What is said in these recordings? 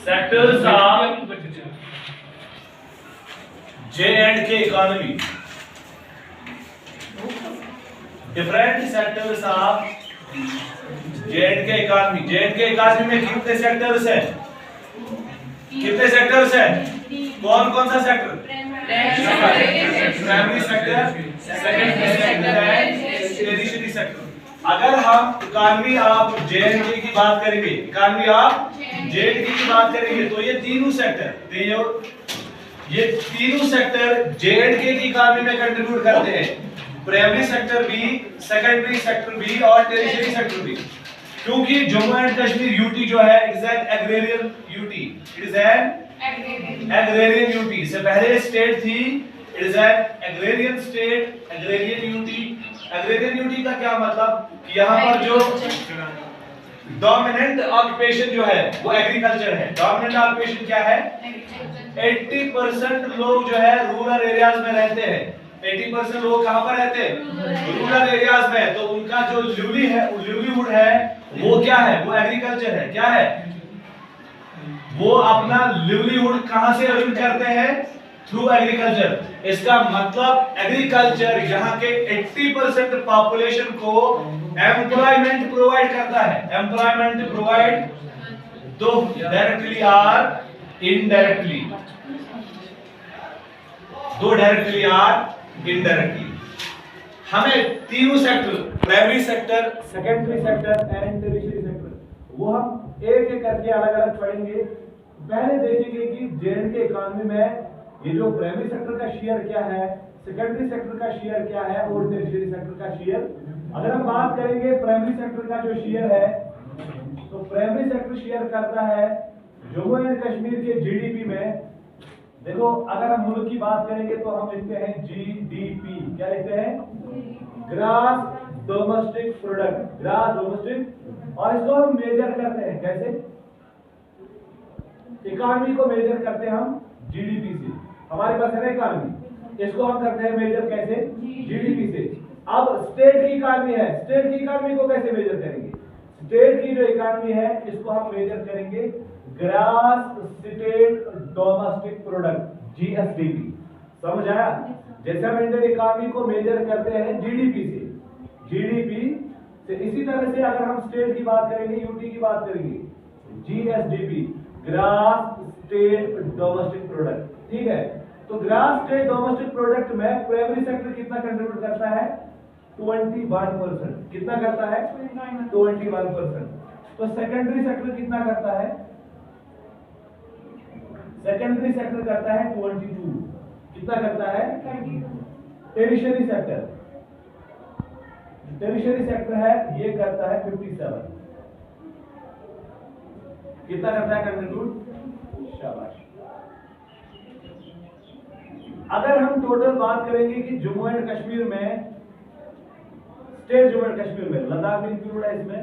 Sectors of J&K economy. Different sectors of J&K economy. J&K economy में कितने sectors हैं? कितने सेक्टर्स हैं? कौन कौन सा sector? Primary sector, secondary sector and tertiary sector. अगर हम इकोनॉमी ऑफ J&K की बात करेंगे, इकोनॉमी ऑफ J&K की बात करेंगे तो ये तीनों सेक्टर J&K की इकोनॉमी में कंट्रीब्यूट करते हैं। प्राइमरी सेक्टर भी, सेकेंडरी सेक्टर भी और टर्शियरी सेक्टर भी। क्योंकि जम्मू एंड कश्मीर यूटी जो है it is an agrarian UT, it is an agrarian UT. से पहले स्टेट थी, it is an agrarian state, agrarian UT. Agrarian UT का क्या मतलब? यहाँ पर जो डोमिनेंट ऑक्यूपेशन जो है वो एग्रीकल्चर है। डोमिनेंट ऑक्यूपेशन क्या है? 80% लोग जो है रूरल एरियाज में रहते हैं। 80% लोग कहां पर रहते हैं? रूरल एरियाज में। तो उनका जो लिवलीहुड है वो क्या है? वो एग्रीकल्चर है। क्या है? वो अपना लिवलीहुड कहां से अर्न करते हैं? Through agriculture. इसका मतलब एग्रीकल्चर यहाँ के 80% पॉपुलेशन को एम्प्लॉयमेंट प्रोवाइड करता है। एम्प्लॉयमेंट प्रोवाइड दो डायरेक्टली और इनडायरेक्टली, दो डायरेक्टली और इनडायरेक्टली। हमें तीनों sector, primary sector, secondary sector and tertiary sector, वो हम एक एक करके अलग अलग पढ़ेंगे। पहले देखेंगे कि J&K इकोनॉमी में ये जो प्राइमरी सेक्टर का शेयर क्या है, सेकेंडरी सेक्टर का शेयर क्या है और टर्शियरी सेक्टर का शेयर। अगर हम बात करेंगे प्राइमरी सेक्टर का जो शेयर है, तो प्राइमरी सेक्टर शेयर करता है जम्मू एंड कश्मीर के जीडीपी में। देखो अगर हम मुल्क की बात करेंगे तो हम लिखते हैं जीडीपी। क्या लिखते हैं? Gross domestic product, gross domestic. और इसको हम मेजर करते हैं कैसे? इकोनॉमी को मेजर करते हैं हम जीडीपी से। हमारे पास है ना इकोनॉमी, इसको हम करते हैं मेजर कैसे? जीडीपी से। अब स्टेट की इकोनॉमी है, स्टेट की इकोनॉमी को कैसे मेजर करेंगे? स्टेट की जो इकोनॉमी है इसको हम मेजर करेंगे gross state domestic product, GSDP. समझ आया? जैसे हम इंडियन इकोनॉमी को मेजर करते हैं जीडीपी से, जीडीपी से, इसी तरह से अगर हम स्टेट की बात करेंगे, यूटी की बात करेंगे, GSDP, gross state domestic product. ठीक है, तो ग्रॉस स्टेट डोमेस्टिक प्रोडक्ट में प्राइमरी सेक्टर कितना कंट्रीब्यूट करता है? 21%। कितना करता है? 21%। तो सेकेंडरी सेक्टर कितना करता है? सेकेंडरी सेक्टर करता है 22। कितना करता है? टर्शियरी सेक्टर, टर्शियरी सेक्टर है ये करता है 57। कितना करता है कंट्रीब्यूट? शाबाश। अगर हम टोटल बात करेंगे कि जम्मू एंड कश्मीर में, स्टेट जम्मू एंड कश्मीर में, लद्दाख भी इंक्लूड है इसमें,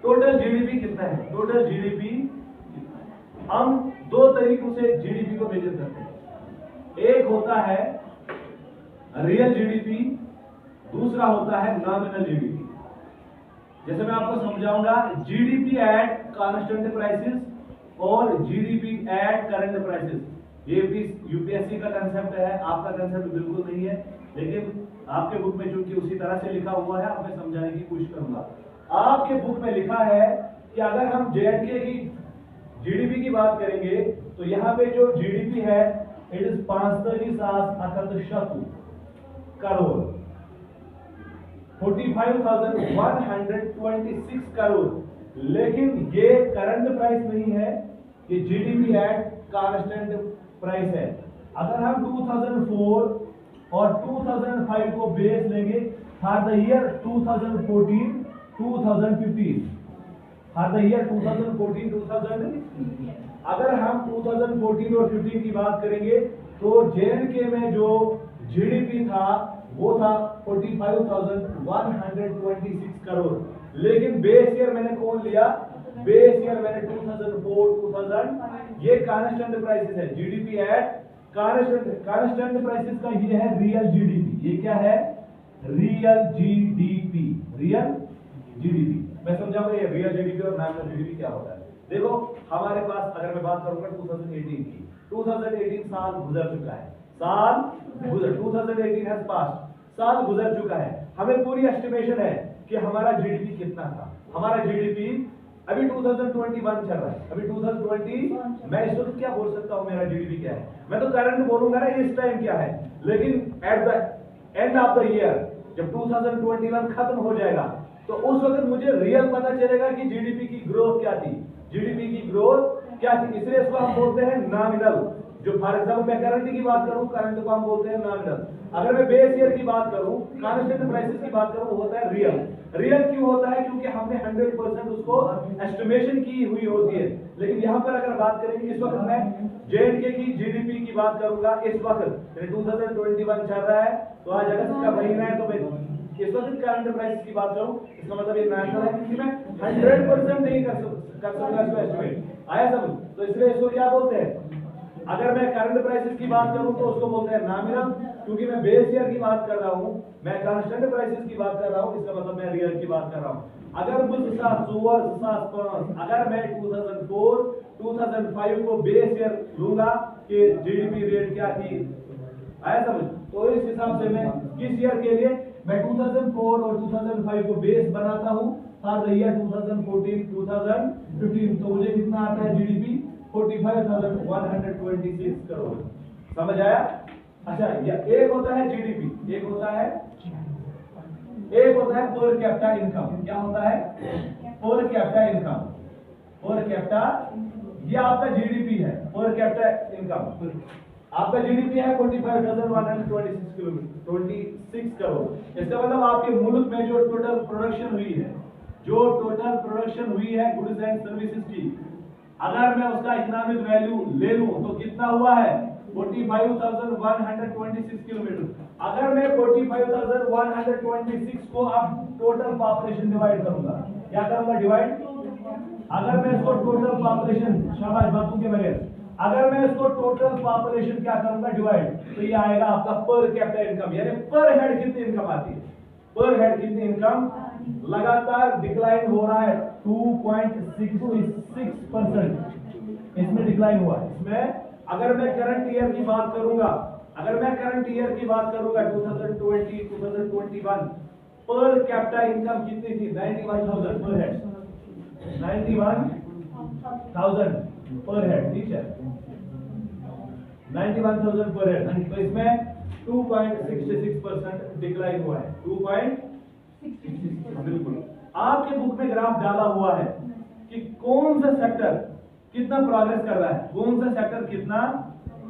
टोटल जीडीपी कितना है? टोटल जीडीपी हम दो तरीकों से जीडीपी को मेजर करते हैं। एक होता है रियल जीडीपी, दूसरा होता है नॉमिनल जीडीपी। जैसे मैं आपको समझाऊंगा, जीडीपी एट कांस्टेंट प्राइसेस और जीडीपी एट करंट प्राइसेस। ये भी यूपीएससी का कंसेप्ट है, आपका कंसेप्ट बिल्कुल नहीं है, लेकिन आपके बुक में चूंकि उसी तरह से लिखा हुआ है, आप मैं समझाने की कोशिश करूंगा। आपके बुक में लिखा है कि अगर हम J&K की जीडीपी की बात करेंगे तो यहाँ पे जो जीडीपी है इट इज 45,126 करोड़, 45,126 करोड़। लेकिन ये करंट प्राइस नहीं है, ये जीडीपी एट कांस्टेंट प्राइस है। अगर हम 2004 और 2005 को बेस लेंगे for the year 2014 2015, for the year 2014-2015, अगर हम 2014 और 15 की बात करेंगे तो J&K में जो जीडीपी था वो था 45,126 करोड़। लेकिन बेस ईयर मैंने कौन लिया? बेस ईयर मैंने 2004-2000। ये कांस्टेंट प्राइसेस है, जीडीपी एट कांस्टेंट प्राइसेस का ये है रियल जीडीपी। ये क्या है? Real GDP, real GDP. मैं समझाऊंगा ये रियल जीडीपी और नॉमिनल जीडीपी क्या होता है। देखो हमारे पास अगर मैं बात करूंगा 2018 की, 2018 साल गुजर चुका है, साल गुजर 2018 हैज पास्ट, साल गुजर चुका है। हमें पूरी एस्टिमेशन है कि हमारा जीडीपी कितना था। हमारा जीडीपी अभी 2021 चल रहा है, अभी 2020 मैं इस वक्त क्या बोल सकता हूं मेरा जीडीपी क्या है, मैं तो करंट बोलूंगा ना इस टाइम क्या है। लेकिन at the end of the year जब 2021 खत्म हो जाएगा तो उस वक्त मुझे रियल पता चलेगा कि जीडीपी की ग्रोथ क्या थी, जीडीपी की ग्रोथ क्या थी। इसलिए इसको हम बोलते हैं नॉमिनल। जो फॉर एग्जांपल मैं करंट की बात करूं, करंट को हम बोलते हैं नॉमिनल। अगर मैं बेस ईयर की बात करूं, कांस्टेंट प्राइसेस की बात करूं, होता है रियल। रियल क्यों होता है? क्योंकि हमने 100% उसको एस्टिमेशन की हुई होती है। लेकिन यहां पर अगर बात करेंगे, इस वक्त मैं जेएनके की जीडीपी की बात करूंगा। इस वक्त 2021 चल रहा है, तो आज अगस्त का महीना है, तो मैं इस वक्त करंट प्राइस की बात करूं, इसका मतलब ये नेशनल है, क्योंकि मैं 100% नहीं कर सकता इसको एस्टिमेट। आया समझ? तो इसलिए इसको क्या बोलते हैं? अगर मैं करंट प्राइसेस की बात करूं तो उसको बोलते हैं नॉमिनल, क्योंकि मैं बेस ईयर की बात कर रहा हूं, मैं कांस्टेंट प्राइसेस की बात कर रहा हूं, इसका मतलब मैं रियल की बात कर रहा हूं। अगर मुझ 2005 अगर मैं 2004 2005 को बेस ईयर लूंगा कि जीडीपी रेट क्या थी, आया समझ? तो इस हिसाब से मैं किस ईयर के लिए मैं 2004 और 2005 को बेस बनाता हूं फॉर द ईयर 2014 2015, तो मुझे कितना आता है जीडीपी 45,126 करोड़। समझ आया? अच्छा, एक होता है जीडीपी, एक होता है पर कैपिटा इनकम। क्या होता है? Per capita income. Per capita, ये आपका जीडीपी है, पर कैपिटा इनकम। आपका जीडीपी है 45,126 करोड़। इसका मतलब आपके मुल्क में जो टोटल प्रोडक्शन हुई है, गुड्स एंड सर्विसेज की, अगर मैं उसका इकोनॉमिक वैल्यू ले लूं तो कितना हुआ है? 45,126 किलोमीटर। अगर मैं 45,126 को अब टोटल पॉपुलेशन डिवाइड करूंगा, क्या करूंगा? डिवाइड। अगर मैं इसको टोटल पॉपुलेशन, शाबाश बातों के बगैर, अगर मैं इसको टोटल पॉपुलेशन क्या करूंगा? डिवाइड, तो ये आएगा आपका पर कैपिटा इनकम, यानी पर हेड कितनी इनकम आती है। पर हेड कितनी इनकम? लगातार डिक्लाइन हो रहा है, 2.66% इसमें डिक्लाइन हुआ है। इसमें अगर मैं करंट ईयर की बात करूंगा, 2020 2021 पर कैपिटा इनकम कितनी थी? 91,000 पर हेड, 91,000 पर हेड, ठीक है, 91,000 पर हेड। तो इसमें 2.66% डिक्लाइन हुआ है, 2.66। बिल्कुल आपके बुक में ग्राफ डाला हुआ है कि कौन सा सेक्टर कितना प्रोग्रेस कर रहा है, कौन सा सेक्टर कितना।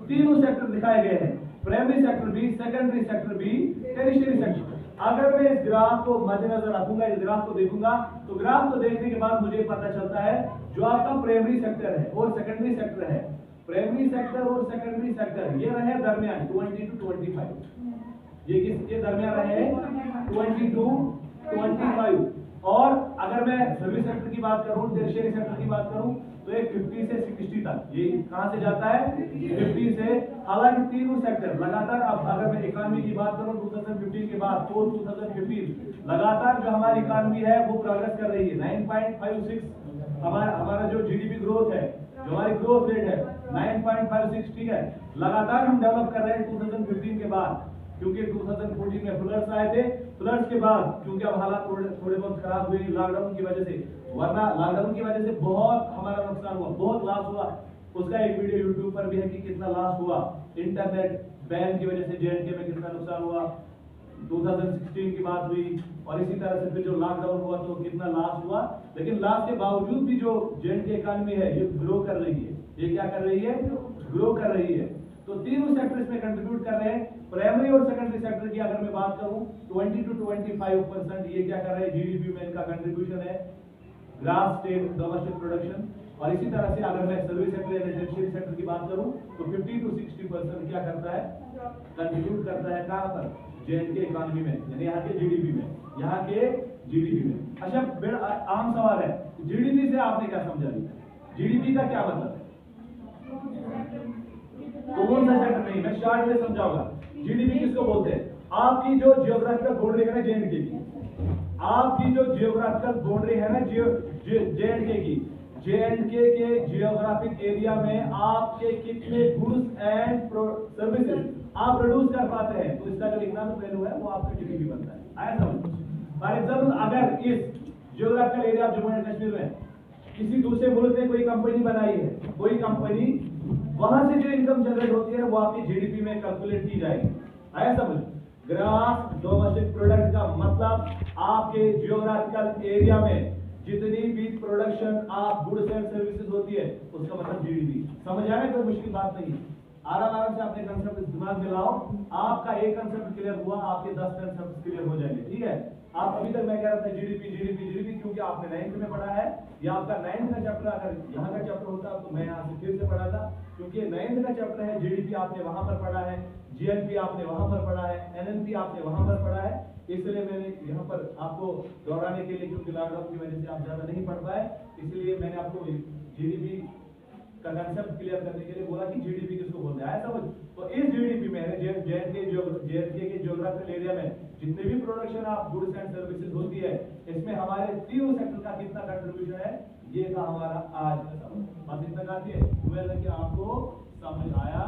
तीनों सेक्टर दिखाए गए हैं, प्राइमरी सेक्टर भी, सेकेंडरी सेक्टर भी, टेरिशरी सेक्टर। अगर मैं इस ग्राफ को मद्देनजर रखूंगा, इस ग्राफ को देखूंगा, तो ग्राफ को देखने के बाद मुझे पता चलता है जो आपका प्राइमरी सेक्टर है और सेकेंडरी सेक्टर है, प्राइमरी सेक्टर और सेकेंडरी सेक्टर ये रहे दरमियान 20 to 25, ये किसके दरमियान रहे? 20 to 25। और अगर मैं सर्विस सेक्टर की बात करूं, टेरिशरी सेक्टर की बात करूं, तो ये 50 से 60 तक, ये कहां से जाता है? 50 से। हालांकि तीनों सेक्टर लगातार, अब अगर मैं इकोनॉमी की बात करूं 2015 के बाद, 2015 लगातार जो हमारी इकोनॉमी है वो प्रोग्रेस कर रही है। 9.56 हमारा जो जीडीपी ग्रोथ है, जो हमारी ग्रोथ रेट है 9.56, ठीक है। लगातार हम डेवलप कर रहे हैं 2015 के बाद, क्योंकि 2014 में फ्लड्स आए थे। फ्लड्स के बाद क्योंकि अब हालात थोड़े बहुत खराब हुए लॉकडाउन की वजह से, वरना लॉकडाउन की वजह से बहुत हमारा नुकसान हुआ, बहुत लॉस हुआ। उसका एक वीडियो यूट्यूब पर भी है कि कितना लॉस हुआ, इंटरनेट बैन की वजह से जेएनके में कितना नुकसान हुआ। 2016 की बात हुई और इसी तरह से फिर जो लॉकडाउन हुआ तो कितना लॉस हुआ। लेकिन लॉस के बावजूद भी जो जेएनके इकोनॉमी है ये ग्रो कर रही है। ये क्या कर रही है? ग्रो कर रही है। तो तीनों सेक्टर इसमें कंट्रीब्यूट कर रहे हैं। प्राइमरी और सेकेंडरी सेक्टर की अगर मैं बात करूं 20 to 25% ये क्या कर रहे हैं? जीडीपी में इनका कंट्रीब्यूशन है, ग्रॉस स्टेट डोमेस्टिक प्रोडक्शन। और इसी तरह से अगर मैं सर्विस सेक्टर या टेरिशरी सेक्टर की बात करूं तो 50 to 60% क्या करता है? कंट्रीब्यूट करता है। कहां पर? जेएनके इकोनॉमी में, यानी यहाँ के जीडीपी में, यहाँ के जीडीपी में। अच्छा, बड़ा आम सवाल है, जीडीपी से आपने क्या समझा? जीडीपी का क्या मतलब है? कौन सा सेक्टर? नहीं, मैं शॉर्ट में समझाऊंगा। जीडीपी किसको बोलते हैं? आपकी जो जियोग्राफिकल बाउंड्री है जेएनके की, आपकी जो जियोग्राफिकल बाउंड्री है ना J&K की, J&K के जियोग्राफिक एरिया में आपके कितने गुड्स एंड सर्विसेज आप प्रोड्यूस कर पाते हैं, तो इसका जो इकोनॉमिक वैल्यू है वो आपका जीडीपी बनता है। आया समझ? फॉर एग्जाम्पल, अगर इस geographical area Jammu and Kashmir में किसी दूसरे मुल्क ने कोई कंपनी बनाई है, कोई कंपनी, वहां से जो इनकम जनरेट होती है वो आपकी जीडीपी में कैलकुलेट की जाएगी। आया समझ? ग्रॉस डोमेस्टिक प्रोडक्ट का मतलब आपके जियोग्राफिकल एरिया में जितनी भी प्रोडक्शन आप गुड्स एंड सर्विसेज होती है उसका मतलब जीडीपी। समझ आया? कोई मुश्किल बात नहीं। आराम से अपने कंसेप्ट दिमाग में लाओ। आपका एक कंसेप्ट क्लियर हुआ, आपके 10 कंसेप्ट क्लियर हो जाएंगे। ठीक है? आप अभी तक मैं कह रहा था जीडीपी जीडीपी जीडीपी, क्योंकि आपने 9th में पढ़ा है, या आपका 9th का चैप्टर अगर यहाँ का चैप्टर होता तो मैं यहाँ से फिर से पढ़ा था, क्योंकि 9th का चैप्टर है। जीडीपी आपने वहां पर पढ़ा है, जीएनपी आपने वहां पर पढ़ा है, एनएनपी आपने वहां पर पढ़ा है, इसलिए मैंने यहाँ पर आपको दोहराने के लिए, क्योंकि लॉकडाउन की वजह से आप ज्यादा नहीं पढ़ पाए, इसलिए मैंने आपको जीडीपी का कंसेप्ट क्लियर करने के लिए बोला कि जीडीपी किसको बोलते हैं। समझ? तो इस जीडीपी में J&K के जियोग्राफिकल एरिया में जितने भी production of goods and services होती है, इसमें हमारे तीनों सेक्टर का कितना कंट्रीब्यूशन है, ये था हमारा आज का समझ। बात इतना काफी है। उम्मीद है कि आपको समझ आया।